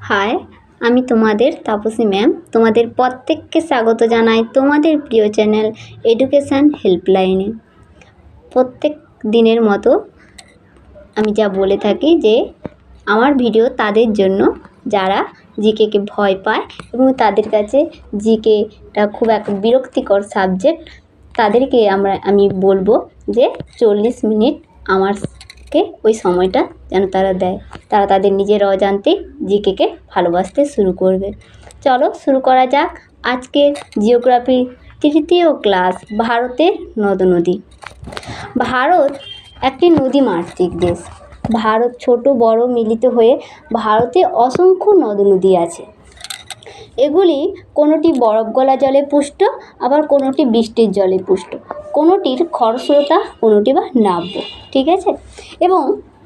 High, আমি তোমাদের Tapasi ma'am. তোমাদের প্রত্যেককে স্বাগত জানাই তোমাদের প্রিয় চ্যানেল এডুকেশান হেল্পলাইনে। প্রত্যেক দিনের মতো আমি যা বলে থাকি যে আমার ভিডিও তাদের জন্য যারা জিকেকে ভয় পায় এবং তাদের কাছে জিকেটা খুব এক বিরক্তিকর সাবজেক্ট, তাদেরকে আমি বলবো যে 40 মিনিট আমারকে ওই সময়টা যেন তারা দেয়। তারা তাদের নিজের অজান্তে জিকেকে ভালোবাসতে শুরু করবে। চলো শুরু করা যাক আজকের জিওগ্রাফি তৃতীয় ক্লাস, ভারতের নদ নদী। ভারত একটি নদীমাতৃক দেশ। ভারত ছোট বড় মিলিত হয়ে ভারতে অসংখ্য নদ নদী আছে। এগুলি কোনোটি বরফ গলা জলে পুষ্ট, আবার কোনোটি বৃষ্টির জলে পুষ্ট, কোনোটির খরস্রোতা, কোনোটি বা নাব্য, ঠিক আছে, এবং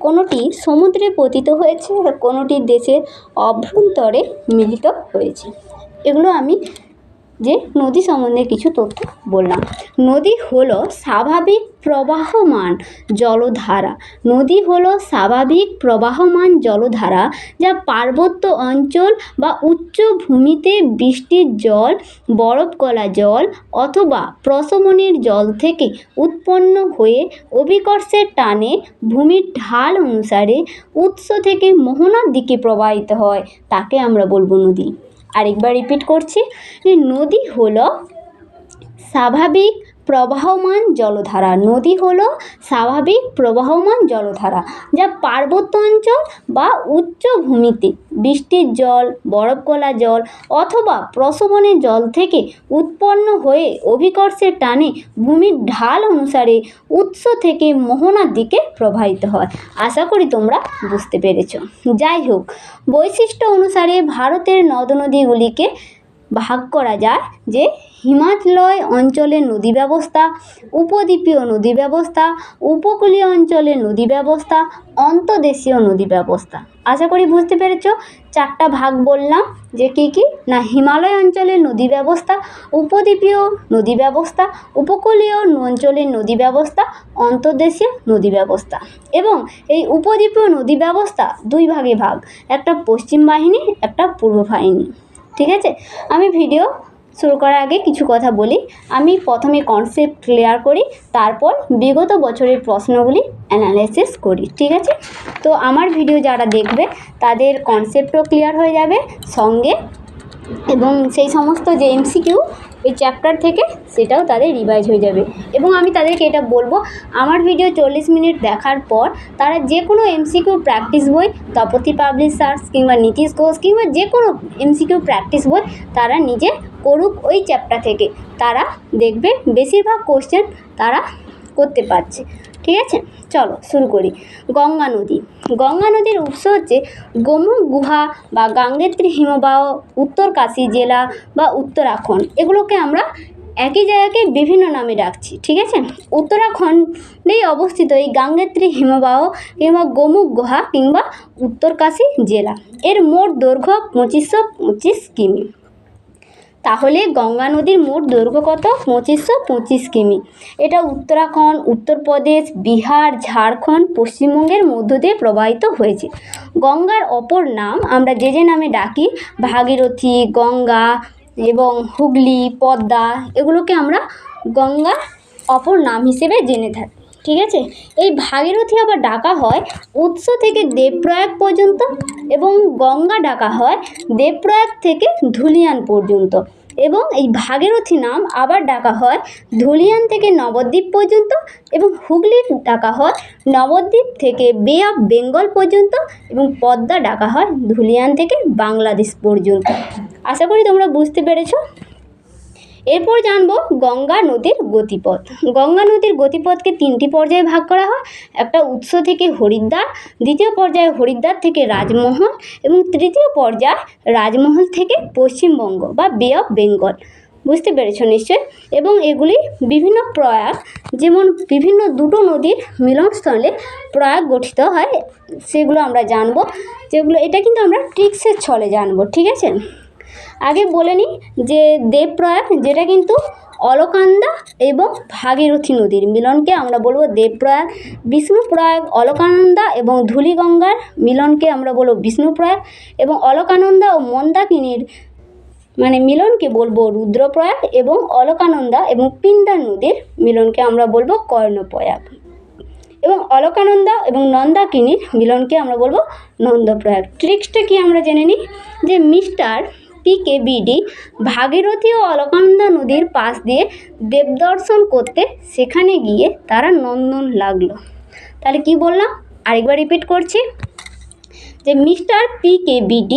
কোনোটি সমুদ্রে পতিত হয়েছে, আর কোনোটি দেশের অভ্যন্তরে মিলিত হয়েছে। এগুলো আমি যে নদী সম্বন্ধে কিছু তথ্য বললাম। নদী হলো স্বাভাবিক প্রবাহমান জলধারা। নদী হলো স্বাভাবিক প্রবাহমান জলধারা যা পার্বত্য অঞ্চল বা উচ্চভূমিতে বৃষ্টির জল, বরফ গলা জল অথবা প্রশমনের জল থেকে উৎপন্ন হয়ে অভিকর্ষের টানে ভূমির ঢাল অনুসারে উৎস থেকে মোহনার দিকে প্রবাহিত হয়, তাকে আমরা বলবো নদী। আরেকবার রিপিট করছি যে নদী হলো স্বাভাবিক প্রবাহমান জলধারা। নদী হলো স্বাভাবিক প্রবাহমান জলধারা যা পার্বত্য অঞ্চল বা উচ্চভূমিতে বৃষ্টির জল, বরফ গলা জল অথবা প্রশমনের জল থেকে উৎপন্ন হয়ে অভিকর্ষের টানে ভূমির ঢাল অনুসারে উৎস থেকে মোহনার দিকে প্রবাহিত হয়। আশা করি তোমরা বুঝতে পেরেছ। যাই হোক, বৈশিষ্ট্য অনুসারে ভারতের নদ নদীগুলিকে ভাগ করা যায় যে হিমালয় অঞ্চলের নদী ব্যবস্থা, উপদ্বীপীয় নদী ব্যবস্থা, উপকূলীয় অঞ্চলের নদী ব্যবস্থা, অন্তর্দেশীয় নদী ব্যবস্থা। আশা করি বুঝতে পেরেছ। চারটা ভাগ বললাম যে কী কী না, হিমালয় অঞ্চলের নদী ব্যবস্থা, উপদ্বীপীয় নদী ব্যবস্থা, উপকূলীয় অঞ্চলের নদী ব্যবস্থা, অন্তর্দেশীয় নদী ব্যবস্থা। এবং এই উপদ্বীপীয় নদী ব্যবস্থা দুই ভাগে ভাগ, একটা পশ্চিম বাহিনী, একটা পূর্ব বাহিনী, ঠিক আছে। আমি ভিডিও শুরু করার আগে কিছু কথা বলি। আমি প্রথমে কনসেপ্ট ক্লিয়ার করি, তারপর বিগত বছরের প্রশ্নগুলি অ্যানালাইসিস করি, ঠিক আছে। তো আমার ভিডিও যারা দেখবে তাদের কনসেপ্টও ক্লিয়ার হয়ে যাবে সঙ্গে, এবং সেই সমস্ত যে এমসিকিউ এই চ্যাপ্টার থেকে সেটাও তাদের রিভাইজ হয়ে যাবে। এবং আমি তাদেরকে এটা বলবো, আমার ভিডিও 40 মিনিট দেখার পর তারা যে কোনো এমসিকিউ প্র্যাকটিস বই, তপতী পাবলিশার্স কিংবা নীতিশ ঘোষ কিংবা যে কোনো এমসিকিউ প্র্যাকটিস বই তারা নিজে করুক ওই চ্যাপ্টার থেকে। তারা দেখবে বেশিরভাগ কোশ্চেন তারা করতে পারছে, ঠিক আছে। চলো শুরু করি। গঙ্গা নদী। গঙ্গা নদীর উৎস হচ্ছে গোমুখ গুহা বা গাঙ্গেত্রী হিমবাহ, উত্তরকাশী জেলা বা উত্তরাখণ্ড। এগুলোকে আমরা একই জায়গাকে বিভিন্ন নামে ডাকছি, ঠিক আছে। উত্তরাখণ্ডেই অবস্থিত এই গাঙ্গেত্রী হিমবাহ কিংবা গোমুখ গুহা কিংবা উত্তরকাশী জেলা। এর মোট দৈর্ঘ্য 2525 কিমি। তাহলে গঙ্গা নদীর মোট দৈর্ঘ্য কত? 2525 কিমি। এটা উত্তরাখণ্ড, উত্তরপ্রদেশ, বিহার, ঝাড়খণ্ড, পশ্চিমবঙ্গের মধ্য দিয়ে প্রবাহিত হয়েছে। গঙ্গার অপর নাম আমরা যে যে নামে ডাকি, ভাগীরথী, গঙ্গা এবং হুগলি, পদ্মা, এগুলোকে আমরা গঙ্গার অপর নাম হিসেবে জেনে থাকি, ঠিক আছে। এই ভাগীরথী আবার ডাকা হয় উৎস থেকে দেবপ্রয়াগ পর্যন্ত, এবং গঙ্গা ডাকা হয় দেবপ্রয়াগ থেকে ধুলিয়ান পর্যন্ত। এবং এই ভাগীরথী নাম আবার ডাকা হয় ধুলিয়ান থেকে নবদ্বীপ পর্যন্ত, এবং হুগলির ডাকা হয় নবদ্বীপ থেকে বে অফ বেঙ্গল পর্যন্ত, এবং পদ্মা ডাকা হয় ধুলিয়ান থেকে বাংলাদেশ পর্যন্ত। আশা করি তোমরা বুঝতে পেরেছ। এরপর জানবো গঙ্গা নদীর গতিপথ। গঙ্গা নদীর গতিপথকে 3টি পর্যায়ে ভাগ করা হয়। একটা উৎস থেকে হরিদ্বার, দ্বিতীয় পর্যায়ে হরিদ্বার থেকে রাজমহল, এবং তৃতীয় পর্যায় রাজমহল থেকে পশ্চিমবঙ্গ বা বে অফ বেঙ্গল। বুঝতে পেরেছ নিশ্চয়। এবং এগুলি বিভিন্ন প্রয়াগ, যেমন বিভিন্ন দুটো নদীর মিলনস্থলে প্রয়াগ গঠিত হয়, সেগুলো আমরা জানবো। যেগুলো এটা কিন্তু আমরা ট্রিক্সের ছলে জানবো, ঠিক আছে। আগে বলে নিই যে দেবপ্রয়াগ, যেটা কিন্তু অলকানন্দা এবং ভাগীরথী নদীর মিলনকে আমরা বলবো দেবপ্রয়াগ। বিষ্ণুপ্রয়াগ, অলকানন্দা এবং ধূলিগঙ্গার মিলনকে আমরা বলবো বিষ্ণুপ্রয়াগ এবং অলকানন্দা ও মন্দাকিনীর মিলনকে বলবো রুদ্রপ্রয়াগ এবং অলকানন্দা এবং পিণ্ডার নদীর মিলনকে আমরা বলবো কর্ণপ্রয়াগ এবং অলকানন্দা এবং নন্দাকিনীর মিলনকে আমরা বলবো নন্দপ্রয়াগ। ট্রিক্সটা কি আমরা জেনে নিই যে মিস্টার PKBD ভাগীরথী ও অলকানন্দা নদীর পাশ দিয়ে দেবদর্শন করতে সেখানে গিয়ে তারা নন্দন লাগলো। তাহলে কি বললাম, আরেকবার রিপিট করছি যে মিস্টার PKBD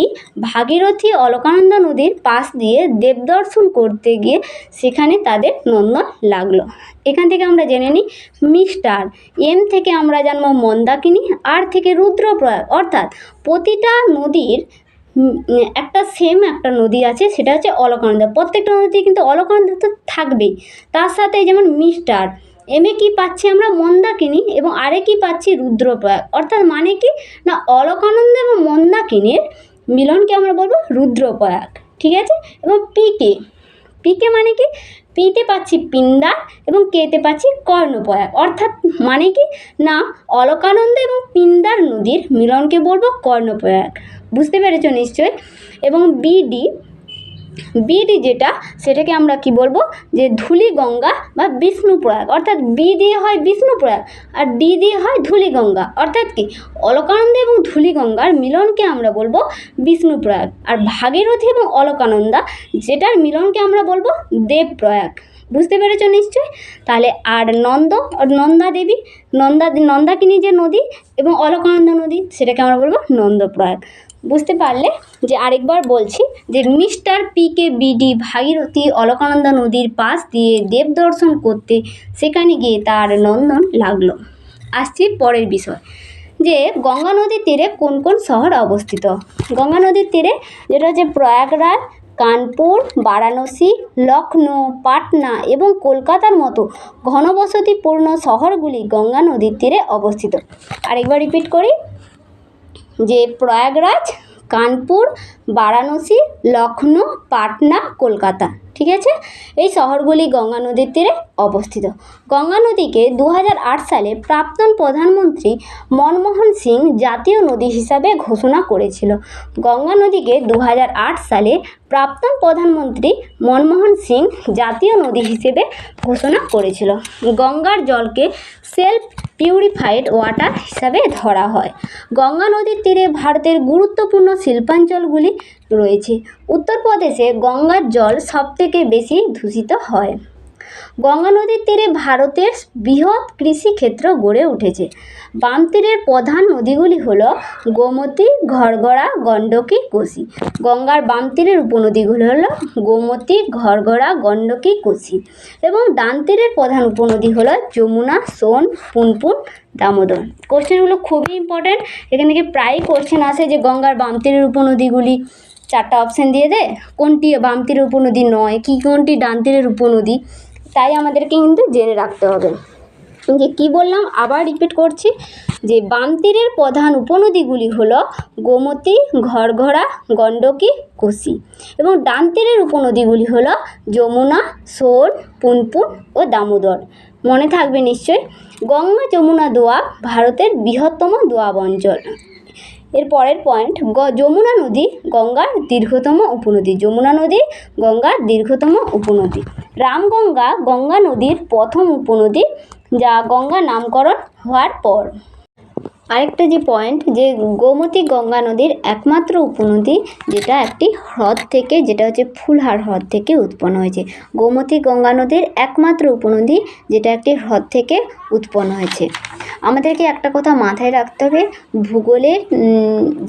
ভাগীরথী অলকানন্দা নদীর পাশ দিয়ে দেবদর্শন করতে গিয়ে সেখানে তাদের নন্দন লাগলো। এখান থেকে আমরা জেনে নিই মিস্টার, M থেকে আমরা জানবো মন্দাকিনী, আর থেকে রুদ্রপ্রয়াগ, অর্থাৎ প্রতিটা নদীর একটা নদী আছে, সেটা হচ্ছে অলকানন্দা। প্রত্যেকটা নদী কিন্তু অলকানন্দা তো থাকবেই, তার সাথে যেমন মিস্টার এমে কি পাচ্ছি আমরা মন্দাকিনী এবং আরে কি পাচ্ছি রুদ্রপ্রয়াগ, অর্থাৎ মানে কি না অলকানন্দা এবং মন্দাকিনীর মিলনকে আমরা বলবো রুদ্রপ্রয়াগ, ঠিক আছে। এবং পিকে মানে কি, পিতে পাচ্ছি পিণ্ডার এবং কেতে পাচ্ছি কর্ণপ্রয়াগ, অর্থাৎ মানে কি না অলকানন্দা এবং পিণ্ডার নদীর মিলনকে বলবো কর্ণপ্রয়াগ। বুঝতে পেরেছ নিশ্চয়। এবং বিডি যেটা, সেটাকে আমরা কি বলবো যে ধূলিগঙ্গা বা বিষ্ণুপ্রয়াগ, অর্থাৎ বি দিয়ে হয় বিষ্ণুপ্রয়াগ আর ডি দিয়ে হয় ধূলিগঙ্গা, অর্থাৎ কি অলকানন্দা এবং ধূলিগঙ্গার মিলনকে আমরা বলবো বিষ্ণুপ্রয়াগ। আর ভাগীরথী এবং অলকানন্দা যেটার মিলনকে আমরা বলবো দেবপ্রয়াগ। বুঝতে পেরেছ নিশ্চয়। তাহলে আর নন্দাকিনী যে নদী এবং অলকানন্দা নদী, সেটাকে আমরা বলবো নন্দপ্রয়াগ। বুঝতে পারলে যে আরেকবার বলছি যে মিস্টার PKBD ভাগীরথী অলকানন্দা নদীর পাশ দিয়ে দেবদর্শন করতে সেখানে গিয়ে তার নন্দন লাগলো। আসছি পরের বিষয় যে গঙ্গা নদীর তীরে কোন কোন শহর অবস্থিত। গঙ্গা নদীর তীরে যেটা হচ্ছে প্রয়াগরাজ, কানপুর, বারাণসী, লখনৌ, পাটনা এবং কলকাতার মতো ঘনবসতিপূর্ণ শহরগুলি গঙ্গা নদীর তীরে অবস্থিত। আরেকবার রিপিট করি যে প্রয়াগরাজ, কানপুর, বারাণসী, লখনৌ, পাটনা, কলকাতা, ঠিক আছে। এই শহরগুলি গঙ্গা নদীর তীরে অবস্থিত। গঙ্গা নদীকে 2008 সালে প্রাক্তন প্রধানমন্ত্রী মনমোহন সিং জাতীয় নদী হিসাবে ঘোষণা করেছিল। গঙ্গা নদীকে 2008 সালে প্রাক্তন প্রধানমন্ত্রী মনমোহন সিং জাতীয় নদী হিসেবে ঘোষণা করেছিল। গঙ্গার জলকে সেলফ পিউরিফাইড ওয়াটার হিসাবে ধরা হয়। গঙ্গা নদীর তীরে ভারতের গুরুত্বপূর্ণ শিল্পাঞ্চলগুলি রয়েছে। উত্তরপ্রদেশে গঙ্গার জল সবথেকে বেশি দূষিত হয়। গঙ্গা নদীর তীরে ভারতের বৃহৎ কৃষিক্ষেত্র গড়ে উঠেছে। বাম তীরের প্রধান নদীগুলি হলো গোমতী, ঘরঘরা, গণ্ডকী, কোসি। গঙ্গার বাম তীরের উপনদীগুলি হলো গোমতী, ঘরঘরা, গণ্ডকী, কোসি এবং ডান তীরের প্রধান উপনদী হলো যমুনা, সোন, পুনপুন, দামোদর। কোশ্চেনগুলো খুবই ইম্পর্ট্যান্ট। এখান থেকে প্রায় কোশ্চেন আসে যে গঙ্গার বাম তীরের উপনদীগুলি, 4টা অপশান দিয়ে দেয়, কোনটি বাম তীরের উপনদী নয়, কোনটি ডান তীরের উপনদী, তাই আমাদেরকে কিন্তু জেনে রাখতে হবে। যে কি বললাম আবার রিপিট করছি যে বাম তীরের প্রধান উপনদীগুলি হলো গোমতী, ঘরঘরা, গণ্ডকী, কোসি এবং ডান তীরের উপনদীগুলি হলো যমুনা, সোন, পুনপুন ও দামোদর। মনে থাকবে নিশ্চয়। গঙ্গা যমুনা দোয়া ভারতের বৃহত্তম দোয়াব অঞ্চল। এর পরের পয়েন্ট, যমুনা নদী গঙ্গার দীর্ঘতম উপনদী। যমুনা নদী গঙ্গার দীর্ঘতম উপনদী। রামগঙ্গা গঙ্গা নদীর প্রথম উপনদী, যা গঙ্গা নামকরণ হওয়ার পর। আরেকটা যে পয়েন্ট যে গোমতী গঙ্গা নদীর একমাত্র উপনদী, যেটা একটি হ্রদ থেকে, যেটা হচ্ছে ফুলহার হ্রদ থেকে উৎপন্ন হয়েছে। গোমতী গঙ্গা নদীর একমাত্র উপনদী, যেটা একটি হ্রদ থেকে উৎপন্ন হয়েছে। আমাদেরকে একটা কথা মাথায় রাখতে হবে, ভূগোলের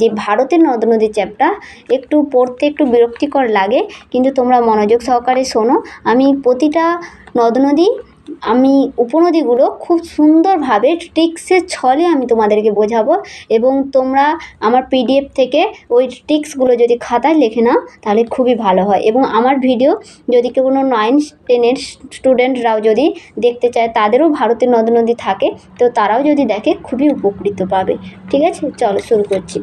যে ভারতের নদ নদীর চ্যাপ্টার একটু পড়তে একটু বিরক্তিকর লাগে, কিন্তু তোমরা মনোযোগ সহকারে শোনো। আমি প্রতিটা নদ নদী, আমি উপনদীগুলো খুব সুন্দরভাবে ট্রিক্সের ছলে আমি তোমাদেরকে বোঝাবো এবং তোমরা আমার PDF থেকে ওই ট্রিক্সগুলো যদি খাতায় লিখে নাও তাহলে খুবই ভালো হয়। এবং আমার ভিডিও যদি কোনো 9-10 স্টুডেন্টরাও যদি দেখতে চায়, তাদেরও ভারতের নদ নদী থাকে, তো তারাও যদি দেখে খুবই উপকৃত পাবে। ঠিক আছে, চলো শুরু করছি।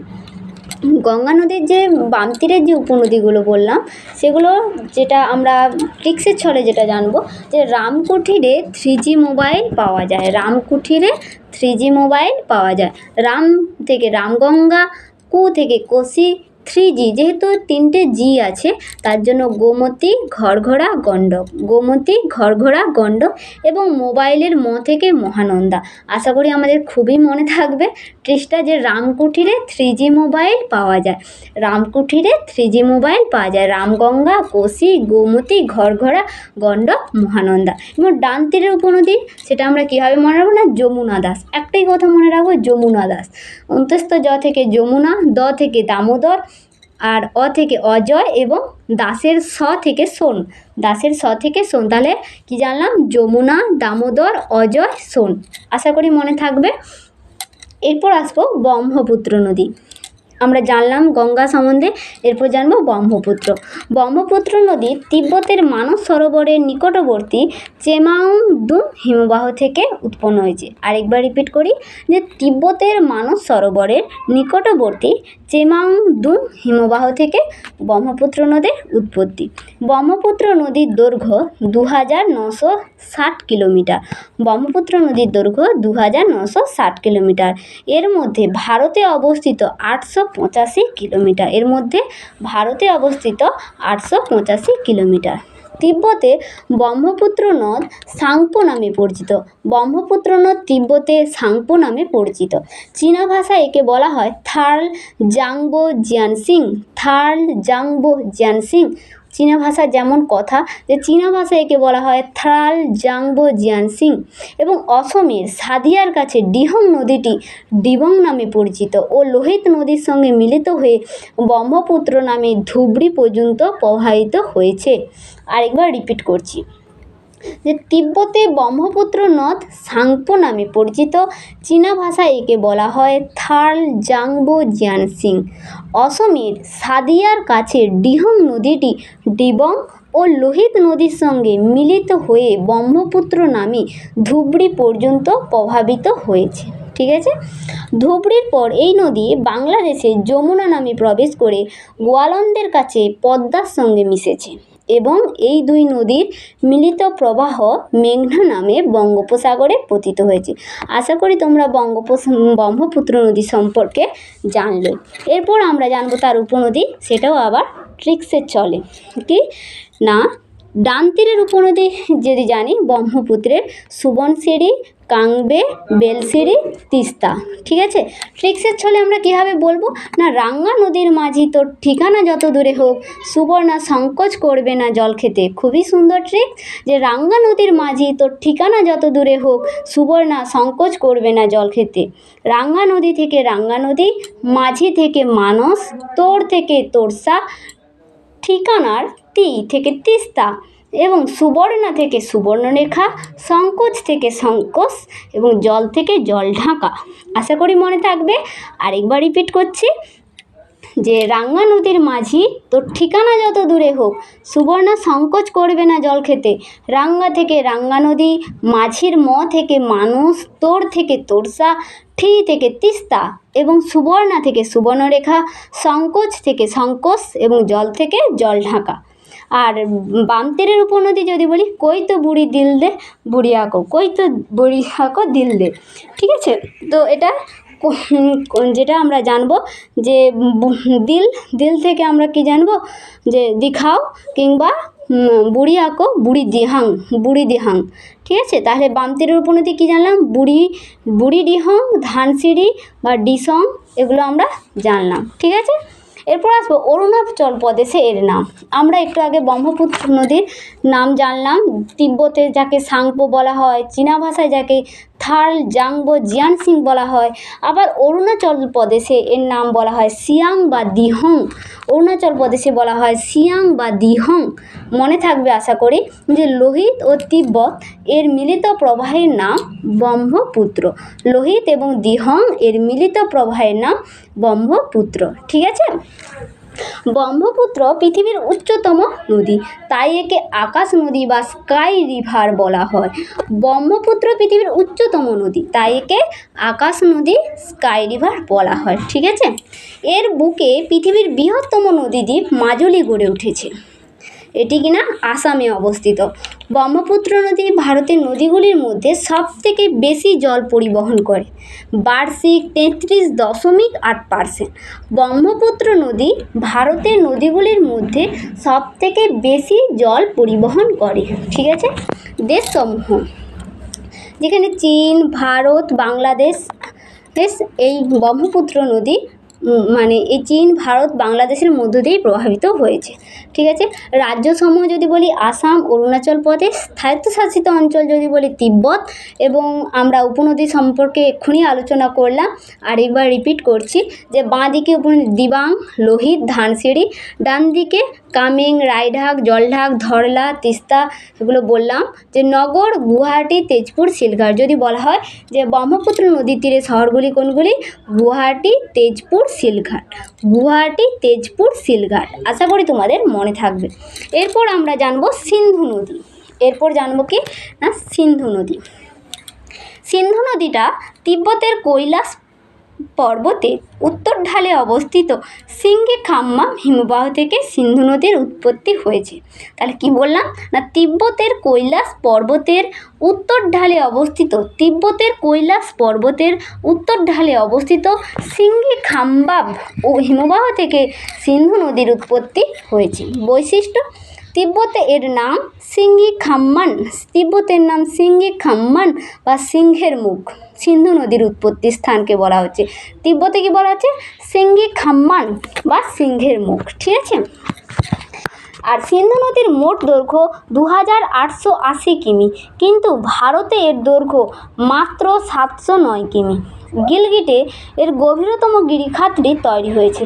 গঙ্গা নদীর যে বাম তীরের যে উপনদীগুলো বললাম, সেগুলো যেটা আমরা ট্রিক্সের ছলে যেটা জানবো, যে রামকুঠিরে 3G মোবাইল পাওয়া যায়। রামকুঠিরে 3G মোবাইল পাওয়া যায়। রাম থেকে রামগঙ্গা, কু থেকে কোশি, 3G যেহেতু 3টে জি আছে, তার জন্য গোমতী, ঘরঘরা, গণ্ডক। গোমতী, ঘরঘরা, গণ্ডক এবং মোবাইলের ম থেকে মহানন্দা। আশা করি আমাদের খুবই মনে থাকবে ট্রিক্সটা, যে রামকুঠিরে 3G মোবাইল পাওয়া যায়। রামকুঠিরে 3G মোবাইল পাওয়া যায়। রামগঙ্গা, কোশি, গোমতী, ঘরঘরা, গণ্ডক, মহানন্দা। এবং ডান তীরের উপনদী সেটা আমরা কীভাবে মনে রাখবো না, যমুনা দাস। একটাই কথা মনে রাখবো, যমুনা দাস। অন্তস্থ জ থেকে যমুনা, দ থেকে দামোদর, আর অ থেকে অজয় এবং দাসের স থেকে সোন। দাসের স থেকে সোন, তাহলে কি জানলাম, যমুনা, দামোদর, অজয়, সোন। আশা করি মনে থাকবে। এরপর আসবো ব্রহ্মপুত্র নদী। আমরা জানলাম গঙ্গা সম্বন্ধে, এরপর জানবো ব্রহ্মপুত্র। ব্রহ্মপুত্র নদী তিব্বতের মানস সরোবরের নিকটবর্তী চেমাউদুং হিমবাহ থেকে উৎপন্ন হয়েছে। আরেকবার রিপিট করি, যে তিব্বতের মানস সরোবরের নিকটবর্তী চেমাউদুং হিমবাহ থেকে ব্রহ্মপুত্র নদীর উৎপত্তি। ব্রহ্মপুত্র নদীর দৈর্ঘ্য 2960 কিলোমিটার। ব্রহ্মপুত্র নদীর দৈর্ঘ্য 2960 কিলোমিটার। এর মধ্যে ভারতে অবস্থিত 885 কিলোমিটার। এর মধ্যে ভারতে অবস্থিত 885 কিলোমিটার। তিব্বতে ব্রহ্মপুত্র নদ সাংপো নামে পরিচিত। ব্রহ্মপুত্র নদ তিব্বতে সাংপো নামে পরিচিত। চীনা ভাষায় একে বলা হয় থার্ল জাংবো জিয়ানসিং। থার্ল জাংবো জিয়ানসিং। চীনা ভাষা যেমন কথা, যে চীনা ভাষায় একে বলা হয় থার্ল জাংবো জিয়ানসিং। এবং অসমের সাদিয়ার কাছে ডিহং নদীটি ডিবং নামে পরিচিত ও লোহিত নদীর সঙ্গে মিলিত হয়ে ব্রহ্মপুত্র নামে ধুবড়ি পর্যন্ত প্রবাহিত হয়েছে। আরেকবার রিপিট করছি, যে তিব্বতে ব্রহ্মপুত্র নদ সাংপো নামে পরিচিত। চীনা ভাষায় একে বলা হয় থার্ল জাংবো জিয়ানসিং। অসমের সাদিয়ার কাছে ডিহং নদীটি ডিবং ও লোহিত নদীর সঙ্গে মিলিত হয়ে ব্রহ্মপুত্র নামে ধুবড়ি পর্যন্ত প্রভাবিত হয়েছে। ঠিক আছে, ধুবড়ির পর এই নদী বাংলাদেশে যমুনা নামে প্রবেশ করে গোয়ালন্দের কাছে পদ্মার সঙ্গে মিশেছে এবং এই দুই নদীর মিলিত প্রবাহ মেঘনা নামে বঙ্গোপসাগরে পতিত হয়েছে। আশা করি তোমরা ব্রহ্মপুত্র নদী সম্পর্কে জানলে। এরপর আমরা জানবো তার উপনদী, সেটাও আবার ট্রিক্সের চলে। কি না, ডান তীরের উপনদী যদি জানি, ব্রহ্মপুত্রের সুবনশিরি, কাংবে, বেলশিরি, তিস্তা। ঠিক আছে, ট্রিক্সের ছলে আমরা কীভাবে বলবো না, রাঙ্গা নদীর মাঝি তোর ঠিকানা যত দূরে হোক, সুবর্ণা সংকোচ করবে না জল খেতে। খুবই সুন্দর ট্রিক্স, যে রাঙ্গা নদীর মাঝি তোর ঠিকানা যত দূরে হোক, সুবর্ণা সংকোচ করবে না জল খেতে। রাঙ্গা নদী থেকে রাঙ্গা নদী, মাঝি থেকে মানস, তোর থেকে তোরসা, ঠিকানার তি থেকে তিস্তা এবং সুবর্ণা থেকে সুবর্ণরেখা, সংকোচ থেকে সংকোচ এবং জল থেকে জল ঢাকা। আশা করি মনে থাকবে। আরেকবার রিপিট করছি, যে রাঙ্গা নদীর মাঝি তোর ঠিকানা যত দূরে হোক, সুবর্ণা সংকোচ করবে না জল খেতে। রাঙ্গা থেকে রাঙ্গা নদী, মাঝির ম থেকে মানুষ, তোর থেকে তোরসা, ঠি থেকে তিস্তা এবং সুবর্ণা থেকে সুবর্ণরেখা, সংকোচ থেকে সংকোচ এবং জল থেকে জল ঢাকা। আর বাম তীরের উপনদী যদি বলি, কই তো বুড়ি দিল দে বুড়ি আঁকো, কই তো বুড়ি আঁকো দিল দে। ঠিক আছে, তো এটা যেটা আমরা জানবো, যে দিল, দিল থেকে আমরা কি জানবো, যে দিখাও কিংবা বুড়ি আঁকো, বুড়ি দিহাং, বুড়ি দিহাং। ঠিক আছে, তাহলে বাম তীরের উপনদী কী জানলাম, বুড়ি ডিহং, ধানসিঁড়ি বা ডিসং, এগুলো আমরা জানলাম। ঠিক আছে, এরপর আসবো অরুণাচল প্রদেশে এর নাম। আমরা একটু আগে ব্রহ্মপুত্র নদীর নাম জানলাম, তিব্বতে যাকে সাংপো বলা হয়, চীনা ভাষায় যাকে থার্ল জাংবো জিয়ানসিং বলা হয়, আবার অরুণাচল প্রদেশে এর নাম বলা হয় সিয়াং বা দিহং। অরুণাচল প্রদেশে বলা হয় সিয়াং বা দিহং। মনে থাকবে আশা করি, যে লোহিত ও তিব্বত এর মিলিত প্রবাহের নাম ব্রহ্মপুত্র। লোহিত এবং দিহং এর মিলিত প্রবাহের নাম ব্রহ্মপুত্র। ঠিক আছে, ব্রহ্মপুত্র পৃথিবীর উচ্চতম নদী, তাই একে আকাশ নদী বা স্কাই রিভার বলা হয়। ব্রহ্মপুত্র পৃথিবীর উচ্চতম নদী, তাই একে আকাশ নদী, স্কাই রিভার বলা হয়। ঠিক আছে, এর বুকে পৃথিবীর বৃহত্তম নদীদ্বীপ মাজুলি গড়ে উঠেছে। এটি কিনা আসামে অবস্থিত। ব্রহ্মপুত্র নদী ভারতের নদীগুলির মধ্যে সবথেকে বেশি জল পরিবহন করে, বার্ষিক 33.8%। ব্রহ্মপুত্র নদী ভারতের নদীগুলির মধ্যে সবথেকে বেশি জল পরিবহন করে। ঠিক আছে, দেশসমূহ যেখানে চীন, ভারত, বাংলাদেশ, এই ব্রহ্মপুত্র নদী মানে এই চীন, ভারত, বাংলাদেশের মধ্য দিয়েই প্রভাবিত হয়েছে। ঠিক আছে, রাজ্যসমূহ যদি বলি আসাম, অরুণাচল প্রদেশ, স্বায়ত্তশাসিত অঞ্চল যদি বলি তিব্বত, এবং আমরা উপনদী সম্পর্কে এক্ষুনি আলোচনা করলাম। আরেকবার রিপিট করছি যে বাঁ দিকে উপনদী দিবাং, লোহিত, ধানসিঁড়ি, ডান দিকে কামেং, রায়ঢাক, জলঢাক, ধরলা, তিস্তা, এগুলো বললাম। যে নগর, গুয়াহাটি, তেজপুর, শিলঘাট। যদি বলা হয় যে ব্রহ্মপুত্র নদীর তীরে শহরগুলি কোনগুলি? গুয়াহাটি, তেজপুর, শিলঘাট। গুয়াহাটি, তেজপুর, শিলঘাট। আশা করি তোমাদের মনে থাকবে। এরপর আমরা জানবো সিন্ধু নদী। এরপর জানবো কি না, সিন্ধু নদী। সিন্ধু নদীটা তিব্বতের কৈলাস পর্বতের উত্তর ঢালে অবস্থিত সিঙ্গে খাম্মা হিমবাহ থেকে সিন্ধু নদীর উৎপত্তি হয়েছে। তাহলে কি বললাম না, তিব্বতের কৈলাস পর্বতের উত্তর ঢালে অবস্থিত, তিব্বতের কৈলাস পর্বতের উত্তর ঢালে অবস্থিত সিঙ্গে খাম্বা ও হিমবাহ থেকে সিন্ধু নদীর উৎপত্তি হয়েছে। বৈশিষ্ট্য: তিব্বতে এর নাম সিঙ্গি খাম্মান, তিব্বতের নাম সিঙ্গি খাম্মান বা সিংহের মুখ। সিন্ধু নদীর উৎপত্তি স্থানকে বলা হচ্ছে তিব্বতে কি বলা হচ্ছে? সিঙ্গি খাম্মান বা সিংহের মুখ। ঠিক আছে, আর সিন্ধু নদীর মোট দৈর্ঘ্য 2880 কিমি, কিন্তু ভারতে এর দৈর্ঘ্য মাত্র 709 কিমি। গিলগিটে এর গভীরতম গিরিখাতটি তৈরি হয়েছে।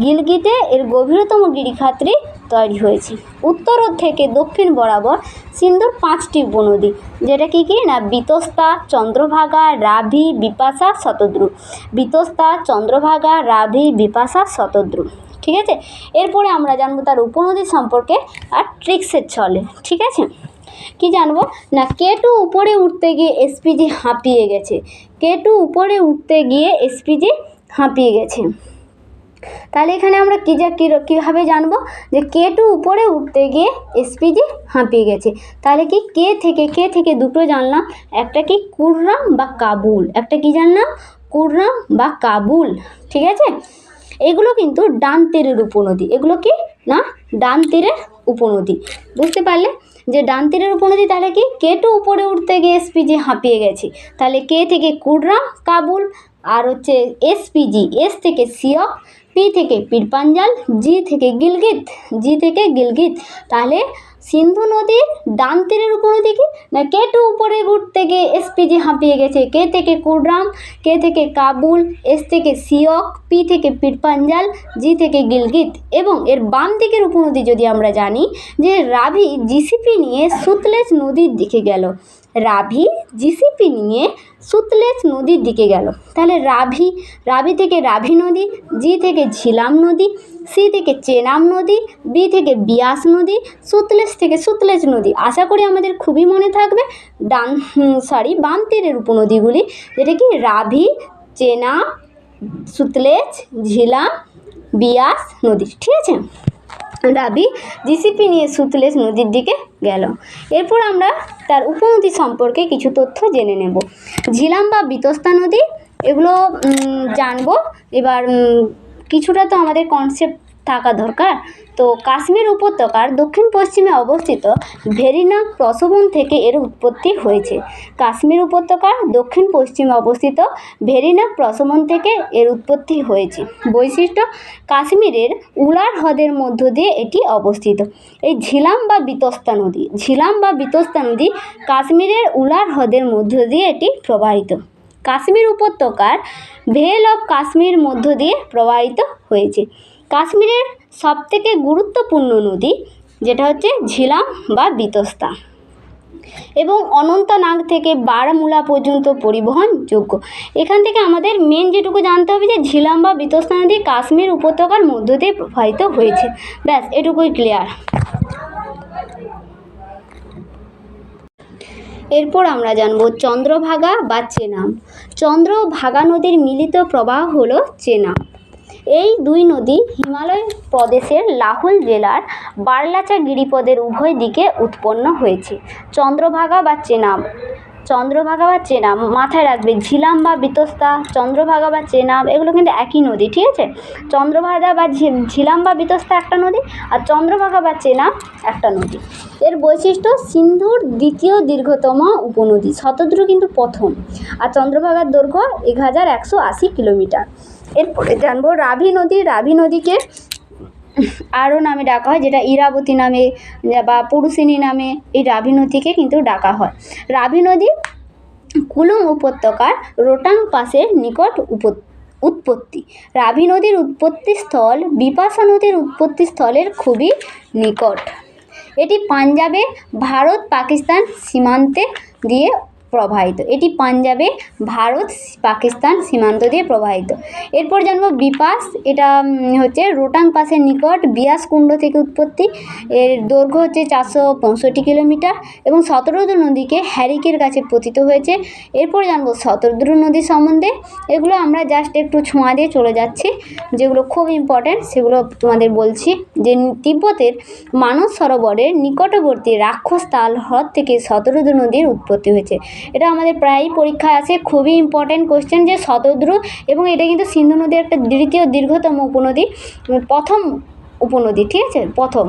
গিলগিটে এর গভীরতম গিরিখাতটি তৈরি হয়েছে। উত্তর থেকে দক্ষিণ বরাবর সিন্ধুর 5টি উপনদী, যেটা কি কি না, বিতস্তা, চন্দ্রভাগা, রাভি, বিপাশা, শতদ্রু। বিতস্তা, চন্দ্রভাগা, রাভি, বিপাশা, শতদ্রু। ঠিক আছে, এরপরে আমরা জানবো তার উপনদী সম্পর্কে আর ট্রিক্সের ছলে। ঠিক আছে, কি জানবো না, কেটু উপরে উঠতে গিয়ে এসপিজি হাঁপিয়ে গেছে। কেটু উপরে উঠতে গিয়ে এসপিজি হাঁপিয়ে গেছে। তাহলে এখানে আমরা কীভাবে জানবো যে কেটু উপরে উঠতে গিয়ে এসপিজি হাঁপিয়ে গেছে? তাহলে কি কে থেকে দুটো জানলাম, একটা কি কুররাম বা কাবুল, একটা কি জানলাম কুররাম বা কাবুল। ঠিক আছে, এগুলো কিন্তু ডান তীরের উপনদী। এগুলো কি না, ডান তীরের উপনদী। বুঝতে পারলে যে ডান তীরের উপনদী। তাহলে কি কেটু উপরে উঠতে গিয়ে এসপিজি হাঁপিয়ে গেছে। তাহলে কে থেকে কুররাম, কাবুল, আর হচ্ছে এসপিজি, এস থেকে সিয়ক, পি থেকে পীরপাঞ্জাল, জি থেকে গিলগিত। তাহলে সিন্ধু নদীর ডান তীরের উপনদী কি না, কেটু উপরে উঠতে গিয়ে এসপিজি হাঁপিয়ে গেছে। কে থেকে কুররাম, কে থেকে কাবুল, এস থেকে সিয়ক, পি থেকে পীরপাঞ্জাল, জি থেকে গিলগিত। এবং এর বাম দিকের উপনদী যদি আমরা জানি যে রাভি জিসিপি নিয়ে সুতলেজ নদীর দিকে গেল। রাভি জিসিপি নিয়ে সুতলেজ নদীর দিকে গেল। তাহলে রাভি থেকে রাভি নদী, জি থেকে ঝিলাম নদী, সি থেকে চেনাব নদী, বি থেকে বিয়াস নদী, সুতলেজ থেকে সুতলেজ নদী। আশা করি আমাদের খুবই মনে থাকবে বাম তীরের উপনদীগুলি, যেটা কি রাভি, চেনাব, সুতলেজ, ঝিলাম, বিয়াস নদী। ঠিক আছে, রাভি জিসিপি নিয়ে সুতলেজ নদীর দিকে গেল। এরপর আমরা তার উপনদী সম্পর্কে কিছু তথ্য জেনে নেব। ঝিলাম বা বিতস্তা নদী, এগুলো জানবো। এবার কিছুটা তো আমাদের কনসেপ্ট থাকা দরকার। তো কাশ্মীর উপত্যকার দক্ষিণ পশ্চিমে অবস্থিত ভেরিনাগ প্রশোভন থেকে এর উৎপত্তি হয়েছে। কাশ্মীর উপত্যকার দক্ষিণ পশ্চিমে অবস্থিত ভেরিনাগ প্রশোভন থেকে এর উৎপত্তি হয়েছে। বৈশিষ্ট্য: কাশ্মীরের উলার হ্রদের মধ্য দিয়ে এটি অবস্থিত। এই ঝিলাম বা বিতস্তা নদী কাশ্মীরের উলার হ্রদের মধ্য দিয়ে এটি প্রবাহিত। কাশ্মীর উপত্যকার ভেল অফ কাশ্মীর মধ্য দিয়ে প্রবাহিত হয়েছে। কাশ্মীরের সবথেকে গুরুত্বপূর্ণ নদী যেটা হচ্ছে ঝিলাম বা বিতস্তা। এবং অনন্তনাগ থেকে বারামুলা পর্যন্ত পরিবহনযোগ্য। এখান থেকে আমাদের মেন যেটুকু জানতে হবে যে ঝিলাম বা বিতস্তা নদী কাশ্মীর উপত্যকার মধ্য দিয়ে প্রবাহিত হয়েছে। ব্যাস, এটুকুই ক্লিয়ার। এরপর আমরা জানবো চন্দ্রভাগা বা চেনাব। চন্দ্রভাগা নদীর মিলিত প্রবাহ হলো চেনাব। এই দুই নদী হিমালয় প্রদেশের লাহুল জেলার বারলাচা গিরিপথের উভয় দিকে উৎপন্ন হয়েছে। চন্দ্রভাগা বা চেনাব, চন্দ্রভাগা বা চেনাব মাথায় রাখবে। ঝিলাম বা বিতস্তা, চন্দ্রভাগা বা চেনাব এগুলো কিন্তু একই নদী, ঠিক আছে। চন্দ্রভাগা বা ঝিলাম বা বিতস্তা একটা নদী, আর চন্দ্রভাগা বা চেনাব একটা নদী। এর বৈশিষ্ট্য সিন্ধুর দ্বিতীয় দীর্ঘতম উপনদী, শতদ্রু কিন্তু প্রথম, আর চন্দ্রভাগার দৈর্ঘ্য 1180 কিলোমিটার। এরপরে জানবো রাভি নদী। রাভি নদীকে আরও নামে ডাকা হয়, যেটা ইরাবতী নামে বা পুরুষিনী নামে এই রাভি নদীকে কিন্তু ডাকা হয়। রাভি নদী কুলুং উপত্যকার রোটাং পাসের নিকট উৎপত্তি। রাভি নদীর উৎপত্তিস্থল বিপাশা নদীর উৎপত্তিস্থলের খুবই নিকট। এটি পাঞ্জাবে ভারত পাকিস্তান সীমান্তে দিয়ে প্রবাহিত। এটি পাঞ্জাবে ভারত পাকিস্তান সীমান্ত দিয়ে প্রবাহিত। এরপর জানবো বিপাস। এটা হচ্ছে রোটাং পাসের নিকট বিয়াসকুণ্ড থেকে উৎপত্তি। এর দৈর্ঘ্য হচ্ছে 465 কিলোমিটার এবং শতদ্রু নদীকে হ্যারিকের কাছে পতিত হয়েছে। এরপর জানবো শতদ্রু নদী সম্বন্ধে। এগুলো আমরা জাস্ট একটু ছোঁয়া দিয়ে চলে যাচ্ছি, যেগুলো খুব ইম্পর্ট্যান্ট সেগুলো তোমাদের বলছি। যে তিব্বতের মানস সরোবরের নিকটবর্তী রাক্ষসতাল হ্রদ থেকে শতদ্রু নদীর উৎপত্তি হয়েছে। এটা আমাদের প্রায়ই পরীক্ষায় আসে, খুবই ইম্পর্ট্যান্ট কোশ্চেন যে শতদ্রু, এবং এটা কিন্তু সিন্ধু নদীর একটা দ্বিতীয় দীর্ঘতম উপনদী, প্রথম উপনদী, ঠিক আছে, প্রথম।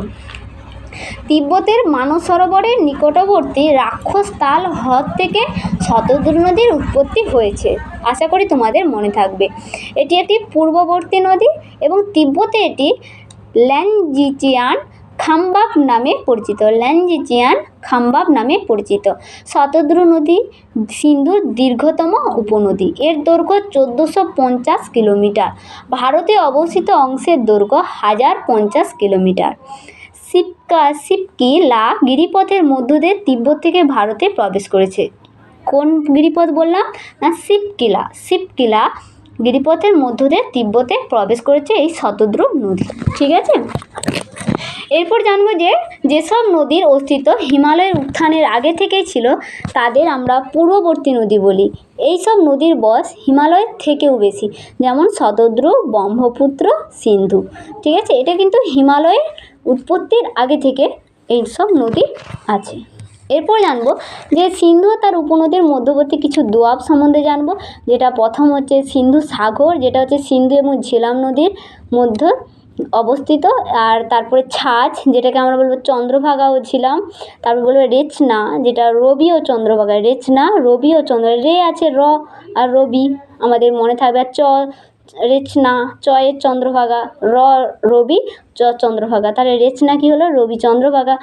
তিব্বতের মানস সরোবরের নিকটবর্তী রাক্ষসতাল হ্রদ থেকে শতদ্রু নদীর উৎপত্তি হয়েছে। আশা করি তোমাদের মনে থাকবে। এটি একটি পূর্ববর্তী নদী এবং তিব্বতে এটি ল্যানজিচিয়ান খামবাব নামে পরিচিত। ল্যানজিচিয়ান খামবাব নামে পরিচিত। শতদ্রু নদী সিন্ধুর দীর্ঘতম উপনদী। এর দৈর্ঘ্য 1450 কিলোমিটার। ভারতে অবস্থিত অংশের দৈর্ঘ্য 1050 কিলোমিটার। সিপকি-লা গিরিপথের মধ্য দিয়ে তিব্বত থেকে ভারতে প্রবেশ করেছে। কোন গিরিপথ বললাম না? সিপকিলা গিরিপথের মধ্য দিয়ে তিব্বতে প্রবেশ করেছে এই শতদ্রু নদী, ঠিক আছে। এরপর জানবো যে যেসব নদীর অস্তিত্ব হিমালয়ের উত্থানের আগে থেকেই ছিল তাদের আমরা পূর্ববর্তী নদী বলি। এই সব নদীর বয়স হিমালয়ের থেকেও বেশি, যেমন শতদ্রু, ব্রহ্মপুত্র, সিন্ধু, ঠিক আছে। এটা কিন্তু হিমালয়ের উৎপত্তির আগে থেকে এই সব নদী আছে। এরপর জানবো যে সিন্ধু তার উপনদীর মধ্যবর্তী কিছু দোয়াব সম্বন্ধে জানবো। যেটা প্রথম হচ্ছে সিন্ধু সাগর, যেটা হচ্ছে সিন্ধু এবং ঝিলাম নদীর মধ্যে অবস্থিত। আর তারপরে ছাঁচ, যেটাকে আমরা বলবো চন্দ্রভাগা ও ঝিলাম। তারপর বলবো রেচনা, যেটা রবি ও চন্দ্রভাগা। রেচনা, রবি ও চন্দ্র, রে আছে র আর রবি আমাদের মনে থাকবে। আর চ রেচনা, চয়ের চন্দ্রভাগা, র রবি, চ চন্দ্রভাগা। তাহলে রেচনা কি হলো? রবি চন্দ্রভাগা।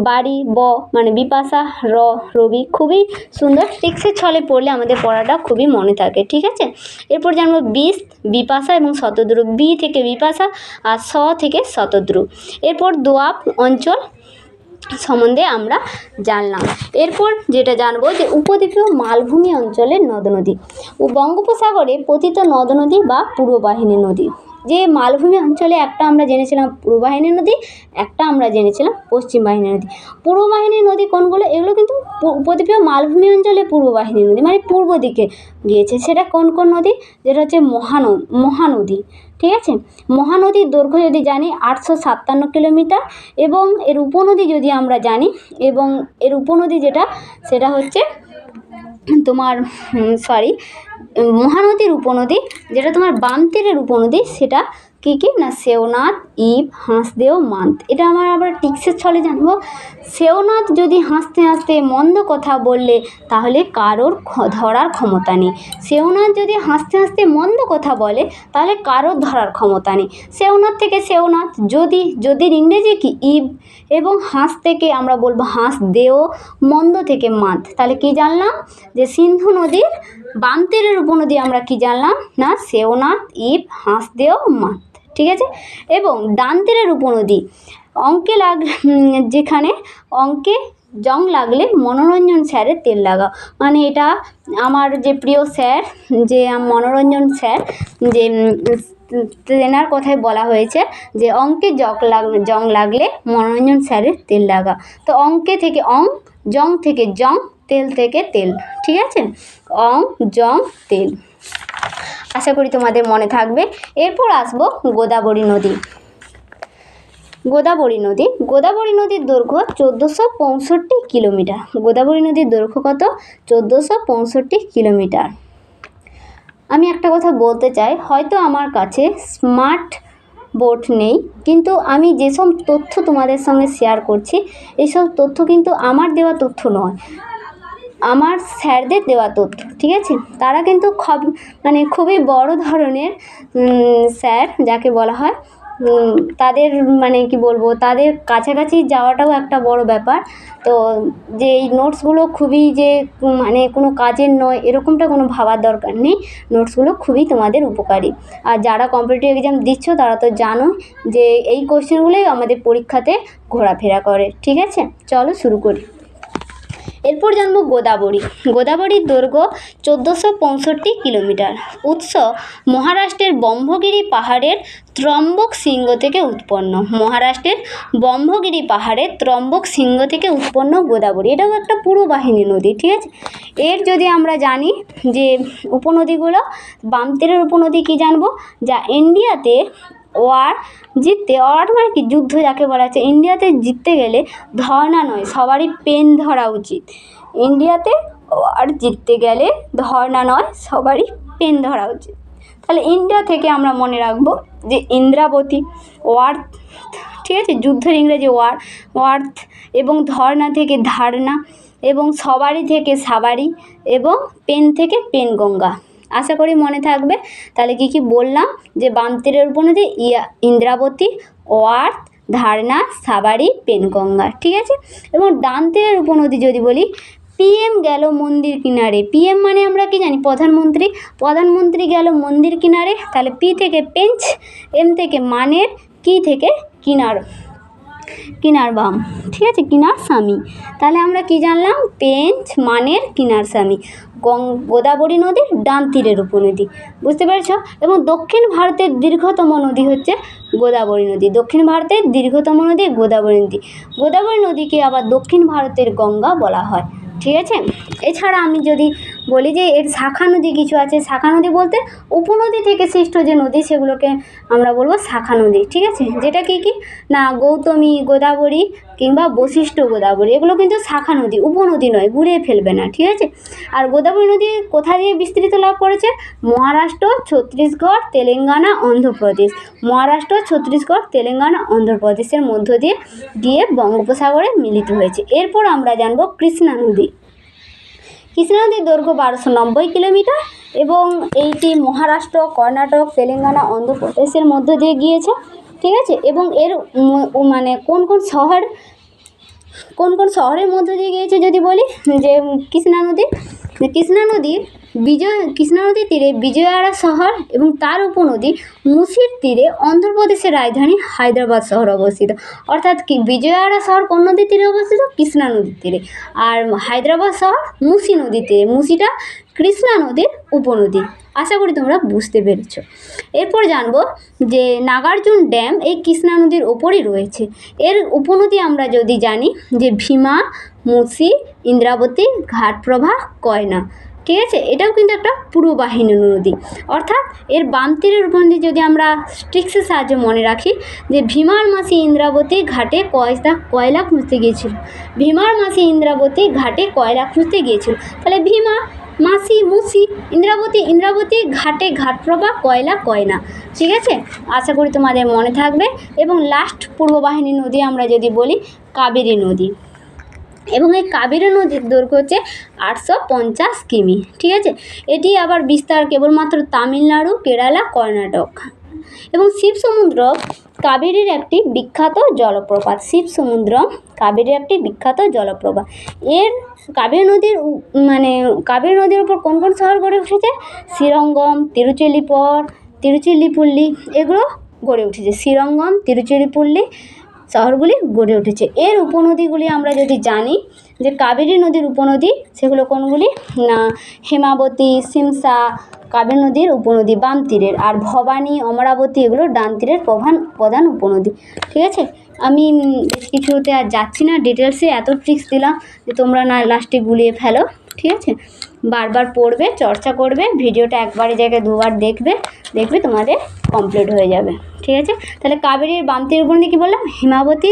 বাড়ি ব মানে বিপাশা, র রবি। খুবই সুন্দর, টেক্সের ছলে পড়লে আমাদের পড়াটা খুবই মনে থাকে, ঠিক আছে। এরপর জানবো বিপাশা এবং শতদ্রু। বি থেকে বিপাশা আর স থেকে শতদ্রু। এরপর দোয়াব অঞ্চল সম্বন্ধে আমরা জানলাম। এরপর যেটা জানবো যে উপদ্বীপীয় মালভূমি অঞ্চলের নদ নদী ও বঙ্গোপসাগরে পতিত নদ নদী বা পূর্ববাহিনী নদী। যে মালভূমি অঞ্চলে একটা আমরা জেনেছিলাম পূর্ববাহিনী নদী, একটা আমরা জেনেছিলাম পশ্চিম বাহিনী নদী। পূর্ববাহিনী নদী কোনগুলো? এগুলো কিন্তু উপদ্বীপীয় মালভূমি অঞ্চলে পূর্ববাহিনী নদী, মানে পূর্ব দিকে গিয়েছে। সেটা কোন কোন নদী? যেটা হচ্ছে মহানদী, ঠিক আছে। মহানদীর দৈর্ঘ্য যদি জানি 857 কিলোমিটার, এবং এর উপনদী যদি আমরা জানি, এবং এর উপনদী যেটা সেটা হচ্ছে তোমার মহানদীর উপনদী যেটা তোমার বাম তীরের উপনদী, সেটা কী কী না শেওনাথ, ইব, হাঁসদেও, মান্ত। এটা আমার আবার টিক্সের ছলে জানবো। শেওনাথ যদি হাসতে হাসতে মন্দ কথা বললে তাহলে কারোর ধরার ক্ষমতা নেই। শেওনাথ যদি হাসতে হাসতে মন্দ কথা বলে তাহলে কারোর ধরার ক্ষমতা নেই। শেওনাথ থেকে শেওনাথ, যদি ইংরেজি কি ইব, এবং হাঁস থেকে আমরা বলবো হাঁসদেও, মন্দ থেকে মান্ত। তাহলে কি জানলাম? যে সিন্ধু নদীর বাম তীরের উপনদী আমরা কি জানলাম না শেওনাথ, ইব, হাঁসদেও, মান্ত, ঠিক আছে। এবং ডান তীরের উপনদী অঙ্কে যেখানে অঙ্কে জং লাগলে মনোরঞ্জন স্যারের তেল লাগাও। মানে এটা আমার যে প্রিয় স্যার, যে মনোরঞ্জন স্যার, যে তেনার কথায় বলা হয়েছে যে অঙ্কে জং লাগলে মনোরঞ্জন স্যারের তেল লাগা। তো অঙ্কে থেকে অং, জং থেকে জং, তেল থেকে তেল, ঠিক আছে? অং, জং, তেল। আশা করি তোমাদের মনে থাকবে। এরপর আসবো গোদাবরী নদী। গোদাবরী নদীর দৈর্ঘ্য 1465 কিলোমিটার। গোদাবরী নদীর দৈর্ঘ্য কত? 1465 কিলোমিটার। আমি একটা কথা বলতে চাই, হয়তো আমার কাছে স্মার্ট বোর্ড নেই, কিন্তু আমি যেসব তথ্য তোমাদের সঙ্গে শেয়ার করছি, এইসব তথ্য কিন্তু আমার দেওয়া তথ্য নয়, আমার স্যারদের দেওয়া তথ্য, ঠিক আছে? তারা কিন্তু খুবই বড় ধরনের স্যার যাকে বলা হয়। তাদের কি বলবো, তাদের কাছাকাছি যাওয়াটাও একটা বড় ব্যাপার। তো যে এই নোটসগুলো খুবই যে কোনো কাজের নয়, এরকমটা কোনো ভাবার দরকার নেই। নোটসগুলো খুবই তোমাদের উপকারী। আর যারা কম্পিটিটিভ এক্সাম দিচ্ছ তারা তো জানো যে এই কোশ্চেনগুলোই আমাদের পরীক্ষাতে ঘোরাফেরা করে, ঠিক আছে? চলো শুরু করি। এরপর জানবো গোদাবরীর দৈর্ঘ্য 1465 কিলোমিটার। উৎস মহারাষ্ট্রের ব্রহ্মগিরি পাহাড়ের ত্রম্বক শৃঙ্গ থেকে উৎপন্ন। মহারাষ্ট্রের ব্রহ্মগিরি পাহাড়ের ত্রম্বক শৃঙ্গ থেকে উৎপন্ন গোদাবরী। এটাও একটা পূর্ববাহিনী নদী, ঠিক আছে? এর যদি আমরা জানি যে উপনদীগুলো, বাম তীরের উপনদী কি জানবো, যা ইন্ডিয়াতে ওয়ার মানে কি, যুদ্ধ যাকে বলা হচ্ছে। ইন্ডিয়াতে জিততে গেলে ধর্না নয়, সবারই পেন ধরা উচিত। ইন্ডিয়াতে ওয়ার জিততে গেলে ধর্না নয়, সবারই পেন ধরা উচিত। তাহলে ইন্ডিয়া থেকে আমরা মনে রাখবো যে ইন্দ্রাবতী, ওয়ার, ঠিক আছে? যুদ্ধের ইংরেজি ওয়ার্থ, এবং ধর্না থেকে ধারনা, এবং সবারই থেকে সাবারি, এবং পেন থেকে পেনগঙ্গা। আশা করি মনে থাকবে। তাহলে কি বললাম, যে বাম তীরের উপনদী ইন্দ্রাবতী, ওয়ার্থ, ধারনা, সাবারি, পেনগঙ্গা, ঠিক আছে? এবং ডান তীরের উপনদী যদি বলি, পিএম গেল মন্দির কিনারে। পিএম মানে আমরা কি জানি, প্রধানমন্ত্রী গেল মন্দির কিনারে। তাহলে পি থেকে পেঞ্চ, এম থেকে মানের, কি থেকে কিনার বাম, ঠিক আছে? কিনার স্বামী। তাহলে আমরা কি জানলাম, পেঞ্চ, মানের, কিনার স্বামী। গোদাবরী নদীর ডান তীরের উপনদী, বুঝতে পেরেছ? এবং দক্ষিণ ভারতের দীর্ঘতম নদী হচ্ছে গোদাবরী নদী। দক্ষিণ ভারতের দীর্ঘতম নদী গোদাবরী নদী। গোদাবরী নদীকে আবার দক্ষিণ ভারতের গঙ্গা বলা হয়, ঠিক আছে? এছাড়া আমি যদি বলি যে এর শাখা নদী কিছু আছে। শাখা নদী বলতে উপনদী থেকে সৃষ্ট যে নদী, সেগুলোকে আমরা বলবো শাখা নদী, ঠিক আছে? যেটা কি না, গৌতমী গোদাবরী কিংবা বশিষ্ঠ গোদাবরী, এগুলো কিন্তু শাখা নদী, উপনদী নয়, গুলিয়ে ফেলবে না, ঠিক আছে? আর গোদাবরী নদী কোথা দিয়ে বিস্তৃত লাভ করেছে? মহারাষ্ট্র, ছত্তিশগড়, তেলেঙ্গানা, অন্ধ্রপ্রদেশ। মহারাষ্ট্র, ছত্তিশগড়, তেলেঙ্গানা, অন্ধ্রপ্রদেশের মধ্য দিয়ে গিয়ে বঙ্গোপসাগরে মিলিত হয়েছে। এরপর আমরা জানবো কৃষ্ণা নদীর দৈর্ঘ্য 1290 কিলোমিটার, এবং এইটি মহারাষ্ট্র, কর্ণাটক, তেলেঙ্গানা, অন্ধ্রপ্রদেশের মধ্য দিয়ে গিয়েছে, ঠিক আছে? এবং এর কোন কোন শহরের মধ্য দিয়ে গিয়েছে যদি বলি, যে কৃষ্ণা নদীর তীরে বিজয়ওয়াড়া শহর, এবং তার উপনদী মুসির তীরে অন্ধ্রপ্রদেশের রাজধানী হায়দ্রাবাদ শহর অবস্থিত। অর্থাৎ বিজয়ওয়াড়া শহর কোন নদীর তীরে অবস্থিত? কৃষ্ণা নদীর তীরে। আর হায়দ্রাবাদ শহর মুসি নদীর তীরে। মুসিটা কৃষ্ণা নদীর উপনদী। আশা করি তোমরা বুঝতে পেরেছ। এরপর জানবো যে নাগার্জুন ড্যাম এই কৃষ্ণা নদীর ওপরই রয়েছে। এর উপনদী আমরা যদি জানি যে ভীমা, মুসি, ইন্দ্রাবতী, ঘাটপ্রভা, কয়না, ঠিক আছে? এটাও কিন্তু একটা পূর্ববাহিনী নদী। অর্থাৎ এর বাম তীরের উপনদী যদি আমরা ট্রিক্সের সাহায্যে মনে রাখি, যে ভীমার মাসি ইন্দ্রাবতী ঘাটে কয়লা খুঁজতে গিয়েছিল। ভীমার মাসি ইন্দ্রাবতী ঘাটে কয়লা খুঁজতে গিয়েছিল। তাহলে ভীমা, মাসি, মুসি, ইন্দ্রাবতী ঘাটে ঘাটপ্রভা, কয়না, ঠিক আছে? আশা করি তোমাদের মনে থাকবে। এবং লাস্ট পূর্ববাহিনী নদী আমরা যদি বলি, কাবেরী নদী। এবং এই কাবেরী নদীর দৈর্ঘ্য হচ্ছে 850 কিমি, ঠিক আছে? এটি আবার বিস্তার কেবলমাত্র তামিলনাড়ু, কেরালা, কর্ণাটক। এবং শিবসমুদ্রম কাবেরীর একটি বিখ্যাত জলপ্রপাত। কাবেরীর একটি বিখ্যাত জলপ্রপাত। এর কাবেরী নদীর উপর কোন কোন শহর গড়ে উঠেছে? শ্রীরঙ্গম, তিরুচিরাপল্লী এগুলো গড়ে উঠেছে। শ্রীরঙ্গম, তিরুচিরাপল্লী শহরগুলি গড়ে উঠেছে। এর উপনদীগুলি আমরা যদি জানি, যে কাবেরী নদীর উপনদী সেগুলো কোনগুলি না হেমাবতী, সিমসা কাবেরী নদীর উপনদী বাম তীরের, আর ভবানী, অমরাবতী এগুলো ডান তীরের প্রধান উপনদী। ঠিক আছে, আমি বেশ কিছুতে আর যাচ্ছি না ডিটেলসে, এত ট্রিক্স দিলাম যে তোমরা না লাস্টে গুলিয়ে ফেলো। ঠিক আছে, বারবার পড়বে, চর্চা করবে, ভিডিওটা একবারের জায়গায় দুবার দেখবে তোমাদের কমপ্লিট হয়ে যাবে। ঠিক আছে, তাহলে কাবেরীর বাম তীরের উপনদী কী বললাম? হিমাবতী,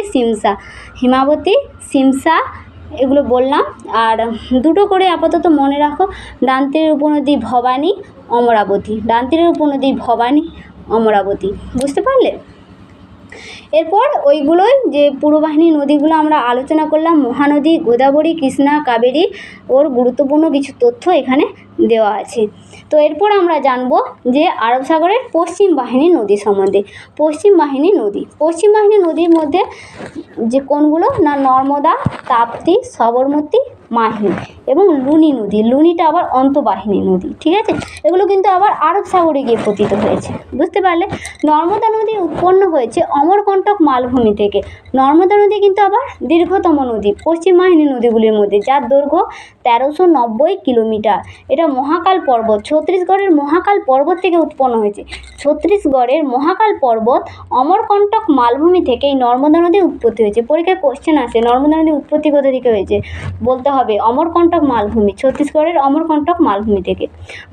সিমসা এগুলো বললাম। আর দুটো করে আপাতত মনে রাখো, ডান তীরের উপনদী ভবানী, অমরাবতী। বুঝতে পারলে? এরপর ওইগুলোই যে পূর্ববাহিনী নদীগুলো আমরা আলোচনা করলাম, মহানদী, গোদাবরী, কৃষ্ণা, কাবেরী, ওর গুরুত্বপূর্ণ কিছু তথ্য এখানে দেওয়া আছে। তো এরপর আমরা জানবো যে আরব সাগরের পশ্চিম বাহিনী নদী সম্বন্ধে। পশ্চিম বাহিনী নদীর মধ্যে যে কোনগুলো না নর্মদা, তাপ্তি, সবরমতী, মাহি এবং লুনি নদী। লুনিটা আবার অন্তঃবাহিনী নদী। ঠিক আছে, এগুলো কিন্তু আবার আরব সাগরে গিয়ে পতিত হয়েছে। বুঝতে পারলে? নর্মদা নদী উৎপন্ন হয়েছে অমরকণ্টক মালভূমি থেকে। নর্মদা নদী কিন্তু আবার দীর্ঘতম নদী পশ্চিম বাহিনী নদীগুলির মধ্যে, যার দৈর্ঘ্য 1390 কিলোমিটার। এটা মহাকাল পর্বত, ছত্তিশগড়ের মহাকাল পর্বত থেকে উৎপন্ন হয়েছে। ছত্তিশগড়ের মহাকাল পর্বত অমরকণ্টক মালভূমি থেকে এই নর্মদা নদীর উৎপত্তি হয়েছে। পরীক্ষায় কোশ্চেন আসে নর্মদা নদীর উৎপত্তি কোথা থেকে হয়েছে, বলতে হবে অমরকণ্টক মালভূমি, ছত্তিশগড়ের অমরকণ্টক মালভূমি থেকে।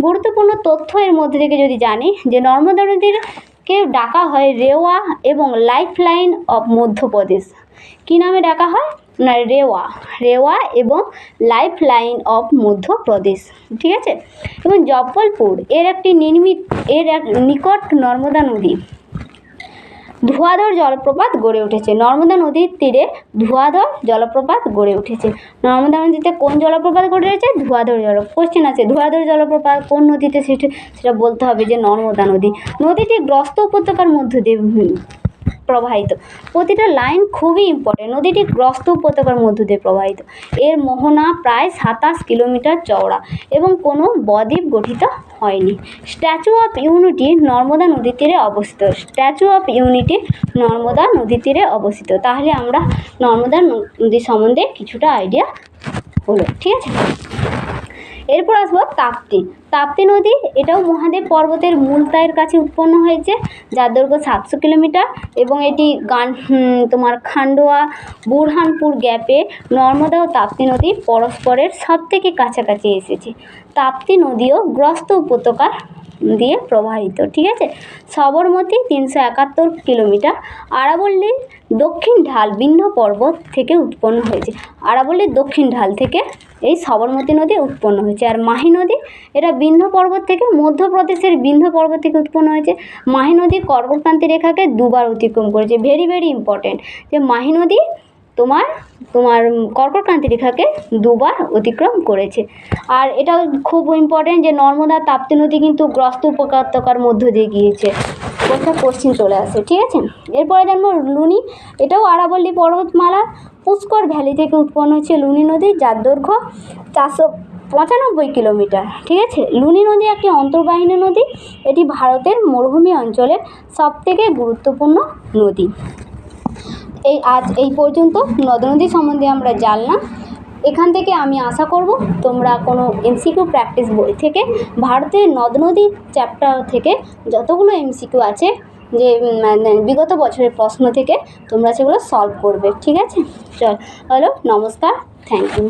গুরুত্বপূর্ণ তথ্য এর মধ্যে থেকে যদি জানি যে নর্মদা নদীকে ডাকা হয় রেওয়া এবং লাইফ লাইন অফ মধ্যপ্রদেশ। কী নামে ডাকা হয় না রেওয়া এবং লাইফ লাইন অফ মধ্যপ্রদেশ। ঠিক আছে, এবং জব্বলপুর এর এক নিকট নর্মদা নদী ধোঁয়াধর জলপ্রপাত গড়ে উঠেছে। নর্মদা নদীর তীরে ধোঁয়াধর জলপ্রপাত গড়ে উঠেছে। নর্মদা নদীতে কোন জলপ্রপাত গড়ে উঠেছে? ধোঁয়াধর কোশ্চেন আছে, ধোঁয়াধর জলপ্রপাত কোন নদীতে, সেটা বলতে হবে যে নর্মদা নদী। নদীটি গ্রস্ত উপত্যকার মধ্য দিয়ে প্রবাহিত। প্রতিটা লাইন খুবই ইম্পর্টেন্ট। নদীটি গ্রস্ত উপত্যকার মধ্য দিয়ে প্রবাহিত। এর মোহনা প্রায় 27 কিলোমিটার চওড়া এবং কোনো বদ্বীপ গঠিত হয়নি। স্ট্যাচু অফ ইউনিটি নর্মদা নদীর তীরে অবস্থিত। তাহলে আমরা নর্মদা নদী সম্বন্ধে কিছুটা আইডিয়া হলো। ঠিক আছে, এরপর আসবো তাপ্তি নদী। এটাও মহাদেব পর্বতের মূলতায়ের কাছে উৎপন্ন হয়েছে, যার দৈর্ঘ্য 700 কিলোমিটার এবং এটি খান্ডোয়া বুরহানপুর গ্যাপে নর্মদা ও তাপ্তি নদী পরস্পরের সবথেকে কাছাকাছি এসেছে। তাপ্তি নদীও গ্রস্ত উপত্যকার দিয়ে প্রবাহিত। ঠিক আছে, সবরমতী 371 কিলোমিটার। আরাবল্লীর দক্ষিণ ঢাল বিন্ধ্য পর্বত থেকে উৎপন্ন হয়েছে। আরাবল্লীর দক্ষিণ ঢাল থেকে এই সবরমতী নদী উৎপন্ন হয়েছে। আর মাহি নদী, এটা বিন্ধ্য পর্বত থেকে, মধ্যপ্রদেশের বিন্ধ্য পর্বত থেকে উৎপন্ন হয়েছে। মাহি নদী কর্কটক্রান্তি রেখাকে দুবার অতিক্রম করেছে। ভেরি ভেরি ইম্পর্টেন্ট যে মাহি নদী তোমার কর্কটক্রান্তি রেখাকে দুবার অতিক্রম করেছে। আর এটাও খুব ইম্পর্টেন্ট যে নর্মদা তাপ্তি নদী কিন্তু গ্রস্ত উপত্যকার মধ্য দিয়ে গিয়েছে। কোশ্চেন চলে আসে। ঠিক আছে, এরপরে জানবো লুনি। এটাও আরাবল্লী পর্বতমালার পুষ্কর ভ্যালি থেকে উৎপন্ন হচ্ছে লুনি নদী, যার দৈর্ঘ্য 495 কিলোমিটার। ঠিক আছে, লুনি নদী একটি অন্তর্বাহিনী নদী। এটি ভারতের মরুভূমি অঞ্চলের সবথেকে গুরুত্বপূর্ণ নদী। আজ এই পর্যন্ত নদ নদী সম্বন্ধে আমরা জানলাম। এখান থেকে আমি আশা করব তোমরা কোনো এমসিকিউ প্র্যাকটিস বই থেকে ভারতের নদ নদী চ্যাপ্টার থেকে যতগুলো এমসিকিউ আছে যে বিগত বছরের প্রশ্ন থেকে তোমরা সেগুলো সলভ করবে। ঠিক আছে, হলো, নমস্কার, থ্যাংক ইউ।